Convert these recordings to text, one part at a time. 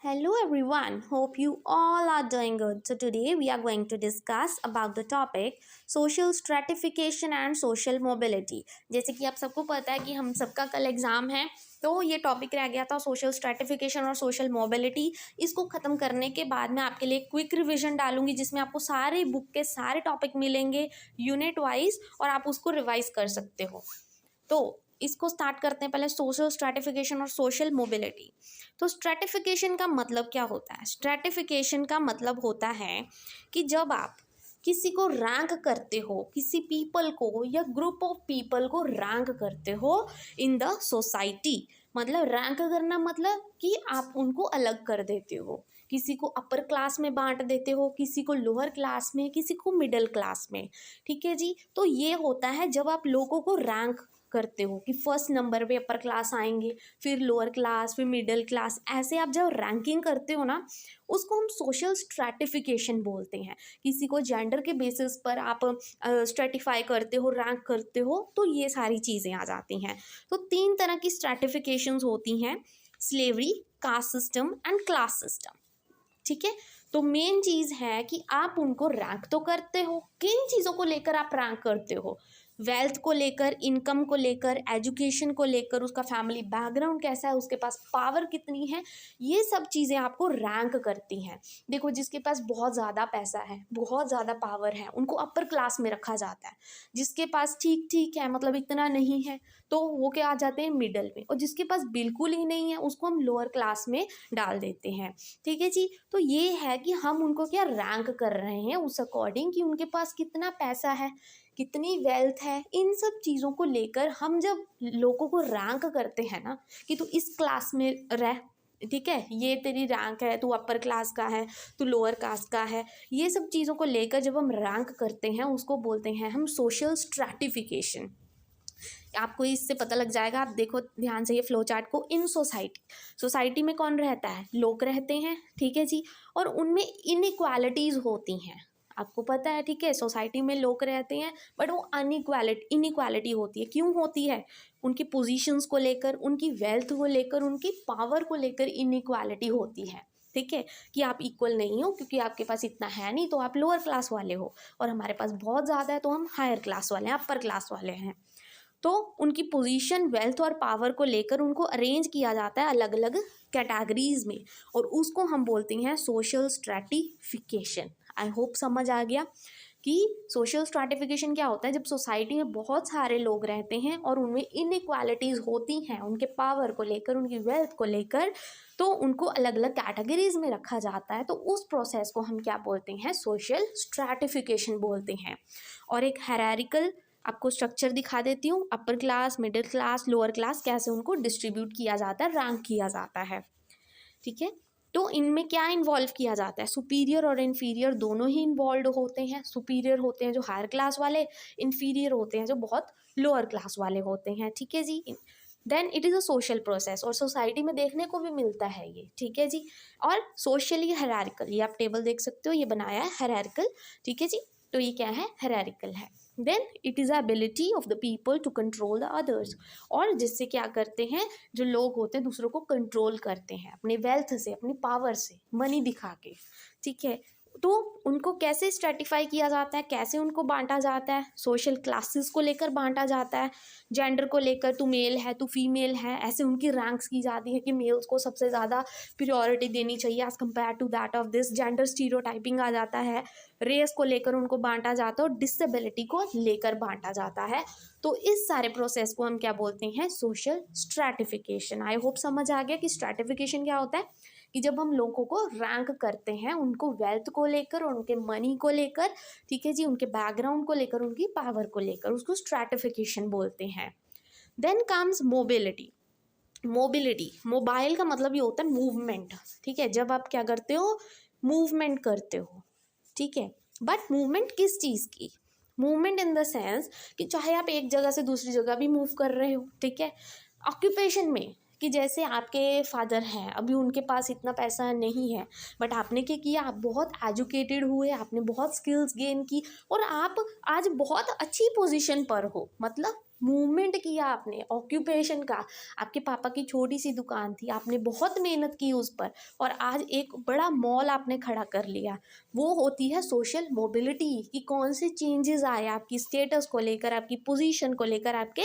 Hello everyone, hope you all are doing good. So today we are going to discuss about the topic social stratification and social mobility. जैसे कि आप सबको पता है कि हम सबका कल एग्ज़ाम है, तो ये टॉपिक रह गया था सोशल स्ट्रैटिफिकेशन और सोशल मोबिलिटी। इसको ख़त्म करने के बाद मैं आपके लिए क्विक रिवीजन डालूंगी जिसमें आपको सारे बुक के सारे टॉपिक मिलेंगे यूनिट वाइज और आप उसको रिवाइज कर सकते हो। तो इसको स्टार्ट करते हैं पहले सोशल स्ट्रैटिफिकेशन और सोशल मोबिलिटी। तो स्ट्रैटिफिकेशन का मतलब क्या होता है? स्ट्रैटिफिकेशन का मतलब होता है कि जब आप किसी को रैंक करते हो, किसी पीपल को या ग्रुप ऑफ पीपल को रैंक करते हो इन द सोसाइटी। मतलब रैंक करना मतलब कि आप उनको अलग कर देते हो, किसी को अपर क्लास में बांट देते हो, किसी को लोअर क्लास में, किसी को मिडिल क्लास में। ठीक है जी। तो ये होता है जब आप लोगों को रैंक करते हो कि फर्स्ट नंबर पे अपर क्लास आएंगे, फिर लोअर क्लास, फिर मिडिल क्लास, ऐसे आप जब रैंकिंग करते हो ना, उसको हम सोशल स्ट्रैटिफिकेशन बोलते हैं। किसी को जेंडर के बेसिस पर आप स्ट्रैटिफाई करते हो, रैंक करते हो, तो ये सारी चीज़ें आ जाती हैं। तो 3 तरह की स्ट्रैटिफिकेशंस होती हैं: slavery, caste system and class system. ठीक है। तो मेन चीज़ है कि आप उनको रैंक तो करते हो। किन चीज़ों को लेकर आप रैंक करते हो? वेल्थ को लेकर, इनकम को लेकर, एजुकेशन को लेकर, उसका फैमिली बैकग्राउंड कैसा है, उसके पास पावर कितनी है, ये सब चीज़ें आपको रैंक करती हैं। देखो, जिसके पास बहुत ज़्यादा पैसा है, बहुत ज़्यादा पावर है, उनको अपर क्लास में रखा जाता है। जिसके पास ठीक ठीक है, मतलब इतना नहीं है, तो वो क्या आ जाते हैं, मिडल में। और जिसके पास बिल्कुल ही नहीं है उसको हम लोअर क्लास में डाल देते हैं। ठीक है जी। तो ये है कि हम उनको क्या रैंक कर रहे हैं उस अकॉर्डिंग कि उनके पास कितना पैसा है, कितनी वेल्थ है। इन सब चीज़ों को लेकर हम जब लोगों को रैंक करते हैं ना कि तू इस क्लास में रह, ठीक है, ये तेरी रैंक है, तू अपर क्लास का है, तू लोअर कास्ट का है, ये सब चीज़ों को लेकर जब हम रैंक करते हैं उसको बोलते हैं हम सोशल स्ट्रैटिफिकेशन। आपको इससे पता लग जाएगा, आप देखो ध्यान से ये फ्लो चार्ट को। इन सोसाइटी में कौन रहता है? लोग रहते हैं। ठीक है जी। और उनमें इनइक्वालिटीज़ होती हैं, आपको पता है। ठीक है, सोसाइटी में लोग रहते हैं बट वो इनइक्वालिटी होती है। क्यों होती है? उनकी पोजीशंस को लेकर, उनकी वेल्थ को लेकर, उनकी पावर को लेकर इनइक्वालिटी होती है। ठीक है, कि आप इक्वल नहीं हो, क्योंकि आपके पास इतना है नहीं तो आप लोअर क्लास वाले हो, और हमारे पास बहुत ज़्यादा है तो हम हायर क्लास वाले हैं, अपर क्लास वाले हैं। तो उनकी पोजीशन, वेल्थ और पावर को लेकर उनको अरेंज किया जाता है अलग अलग कैटेगरीज में, और उसको हम बोलते हैं सोशल स्ट्रैटिफिकेशन। आई होप समझ आ गया कि सोशल स्ट्रैटिफिकेशन क्या होता है। जब सोसाइटी में बहुत सारे लोग रहते हैं और उनमें इनइक्वालिटीज़ होती हैं उनके पावर को लेकर, उनकी वेल्थ को लेकर, तो उनको अलग अलग कैटेगरीज में रखा जाता है। तो उस प्रोसेस को हम क्या बोलते हैं? सोशल स्ट्रैटिफिकेशन बोलते हैं। और एक हायरार्किकल आपको स्ट्रक्चर दिखा देती हूँ। Upper class, middle class, lower class, कैसे उनको डिस्ट्रीब्यूट किया जाता है, रैंक किया जाता है। ठीक है। तो इनमें क्या इन्वॉल्व किया जाता है? सुपीरियर और इन्फीरियर दोनों ही इन्वॉल्व होते हैं। सुपीरियर होते हैं जो हायर क्लास वाले, इन्फीरियर होते हैं जो बहुत लोअर क्लास वाले होते हैं। ठीक है जी। Then it is a social process, और सोसाइटी में देखने को भी मिलता है ये। ठीक है जी। और सोशली हायरार्किकल, ये आप टेबल देख सकते हो, ये बनाया है हायरार्किकल। ठीक है जी। तो ये क्या है? हायरार्किकल है। Then it is a ability of the people to control the others, और जिससे क्या करते हैं, जो लोग होते हैं दूसरों को कंट्रोल करते हैं अपने वेल्थ से, अपनी पावर से, मनी दिखा के। ठीक है। तो उनको कैसे स्ट्रैटिफाई किया जाता है, कैसे उनको बांटा जाता है? सोशल क्लासेस को लेकर बांटा जाता है, जेंडर को लेकर, तू मेल है, तू फीमेल है, ऐसे उनकी रैंक्स की जाती है कि मेल्स को सबसे ज़्यादा प्रियोरिटी देनी चाहिए as compare to that of this. Gender stereotyping आ जाता है। रेस को लेकर उनको बांटा जाता है, और डिसेबिलिटी को लेकर बांटा जाता है। तो इस सारे प्रोसेस को हम क्या बोलते हैं? Social stratification. आई होप समझ आ गया कि स्ट्रैटिफिकेशन क्या होता है। कि जब हम लोगों को रैंक करते हैं, उनको वेल्थ को लेकर और उनके मनी को लेकर, ठीक है जी, उनके बैकग्राउंड को लेकर, उनकी पावर को लेकर, उसको स्ट्रैटिफिकेशन बोलते हैं। Then comes mobility. मोबाइल का मतलब ये होता है मूवमेंट। ठीक है, जब आप क्या करते हो? मूवमेंट करते हो। ठीक है। बट मूवमेंट किस चीज़ की? मूवमेंट इन द सेंस कि चाहे आप एक जगह से दूसरी जगह भी मूव कर रहे हो। ठीक है। ऑक्यूपेशन में, कि जैसे आपके फादर हैं, अभी उनके पास इतना पैसा नहीं है, बट आपने क्या किया? आप बहुत एजुकेटेड हुए, आपने बहुत स्किल्स गेन की, और आप आज बहुत अच्छी पोजीशन पर हो। मतलब मूवमेंट किया आपने ऑक्यूपेशन का, आपके पापा की छोटी सी दुकान थी, आपने बहुत मेहनत की उस पर और आज एक बड़ा मॉल आपने खड़ा कर लिया। वो होती है सोशल मोबिलिटी कि कौन से चेंजेस आए आपकी स्टेटस को लेकर, आपकी पोजीशन को लेकर, आपके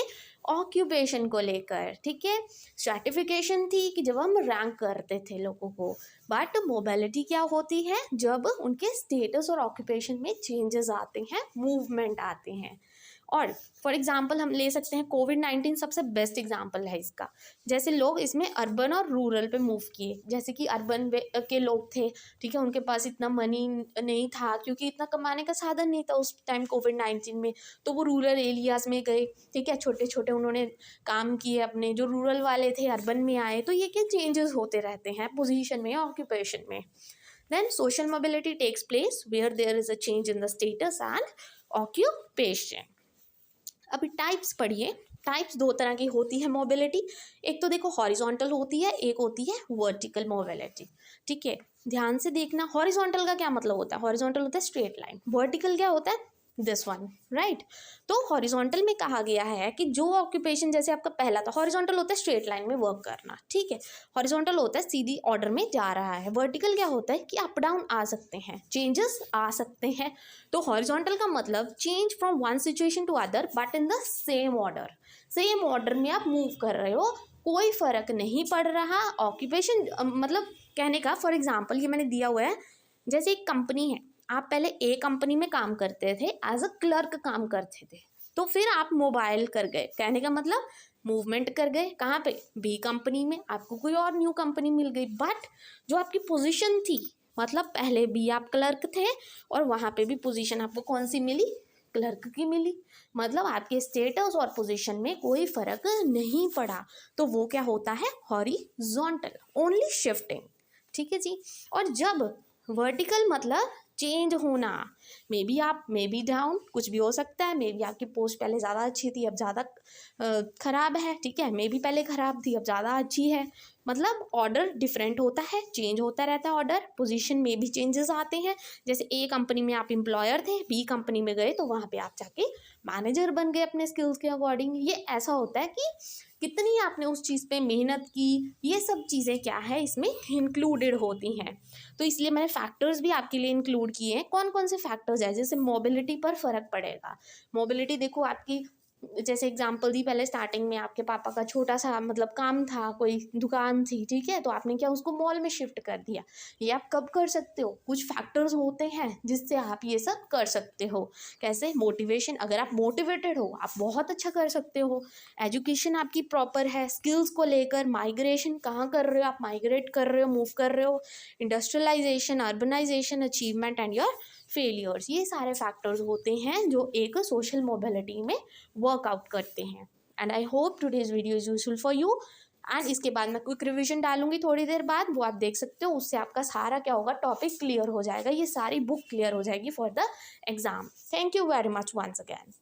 ऑक्यूपेशन को लेकर। ठीक है, स्ट्रैटिफिकेशन थी कि जब हम रैंक करते थे लोगों को, बट मोबिलिटी क्या होती है जब उनके स्टेटस और ऑक्यूपेशन में चेंजेस आते हैं, मूवमेंट आते हैं। और फॉर एग्जांपल हम ले सकते हैं कोविड-19 सबसे बेस्ट एग्जांपल है इसका। जैसे लोग इसमें अर्बन और रूरल पे मूव किए, जैसे कि अर्बन के लोग थे, ठीक है, उनके पास इतना मनी नहीं था क्योंकि इतना कमाने का साधन नहीं था उस टाइम कोविड-19 में, तो वो रूरल एरियाज़ में गए। ठीक है, छोटे छोटे उन्होंने काम किए अपने, जो रूरल वाले थे अर्बन में आए। तो ये क्या चेंजेस होते रहते हैं पोजीशन में, ऑक्यूपेशन में। Then social mobility takes place where there is a change in the status and occupation. अभी टाइप्स पढ़िए। टाइप्स दो तरह की होती है मोबिलिटी। एक तो देखो हॉरिजॉन्टल होती है, एक होती है वर्टिकल मोबिलिटी। ठीक है, ध्यान से देखना। हॉरिजॉन्टल का क्या मतलब होता है? हॉरिजॉन्टल होता है स्ट्रेट लाइन। वर्टिकल क्या होता है? This one, right. तो हॉरिजॉन्टल में कहा गया है कि जो ऑक्यूपेशन, जैसे आपका पहला था, हॉरिजॉन्टल होता है स्ट्रेट लाइन में वर्क करना। ठीक है, हॉरिजॉन्टल होता है सीधी ऑर्डर में जा रहा है। वर्टिकल क्या होता है कि अप डाउन आ सकते हैं, चेंजेस आ सकते हैं। तो हॉरिजॉन्टल का मतलब change from one situation to other but in the same order. Same order में आप मूव कर रहे हो, कोई फर्क नहीं पड़ रहा। ऑक्यूपेशन मतलब कहने का, फॉर एग्जाम्पल ये मैंने दिया हुआ है, जैसे एक कंपनी है, आप पहले ए कंपनी में काम करते थे, एज अ क्लर्क काम करते थे, तो फिर आप मोबाइल कर गए, कहने का मतलब मूवमेंट कर गए। कहाँ पे? बी कंपनी में। आपको कोई और न्यू कंपनी मिल गई, बट जो आपकी पोजीशन थी, मतलब पहले भी आप क्लर्क थे और वहाँ पे भी पोजीशन आपको कौन सी मिली? क्लर्क की मिली। मतलब आपके स्टेटस और पोजीशन में कोई फर्क नहीं पड़ा। तो वो क्या होता है? Horizontal, only shifting. ठीक है जी। और जब वर्टिकल मतलब चेंज होना, मे बी आप, मे बी डाउन, कुछ भी हो सकता है। मे बी आपकी पोस्ट पहले ज़्यादा अच्छी थी, अब ज़्यादा ख़राब है। ठीक है, मे बी पहले ख़राब थी, अब ज़्यादा अच्छी है। मतलब ऑर्डर डिफरेंट होता है, चेंज होता रहता है ऑर्डर। पोजीशन में भी चेंजेस आते हैं। जैसे ए कंपनी में आप एम्प्लॉयर थे, बी कंपनी में गए तो वहाँ पे आप जाके मैनेजर बन गए अपने स्किल्स के अकॉर्डिंग। ये ऐसा होता है कि कितनी आपने उस चीज़ पे मेहनत की, ये सब चीज़ें क्या है इसमें इंक्लूडेड होती हैं। तो इसलिए मैंने फैक्टर्स भी आपके लिए इंक्लूड किए हैं। कौन कौन से फैक्टर्स है? जैसे मोबिलिटी पर फ़र्क पड़ेगा। मोबिलिटी देखो आपकी, जैसे एग्जांपल दी पहले स्टार्टिंग में, आपके पापा का छोटा सा मतलब काम था, कोई दुकान थी, ठीक है, तो आपने क्या उसको मॉल में शिफ्ट कर दिया। ये आप कब कर सकते हो? कुछ फैक्टर्स होते हैं जिससे आप ये सब कर सकते हो। कैसे? मोटिवेशन, अगर आप मोटिवेटेड हो आप बहुत अच्छा कर सकते हो। एजुकेशन आपकी प्रॉपर है, स्किल्स को लेकर, माइग्रेशन कहाँ कर रहे हो आप, माइग्रेट कर रहे हो, मूव कर रहे हो, industrialisation, urbanisation, achievement and your failures, ये सारे फैक्टर्स होते हैं जो एक सोशल मोबिलिटी में वर्कआउट करते हैं। And I hope today's video is useful for you. And इसके बाद मैं क्विक रिवीजन डालूंगी थोड़ी देर बाद, वो आप देख सकते हो। उससे आपका सारा क्या होगा, टॉपिक क्लियर हो जाएगा, ये सारी बुक क्लियर हो जाएगी for the exam. Thank you very much once again.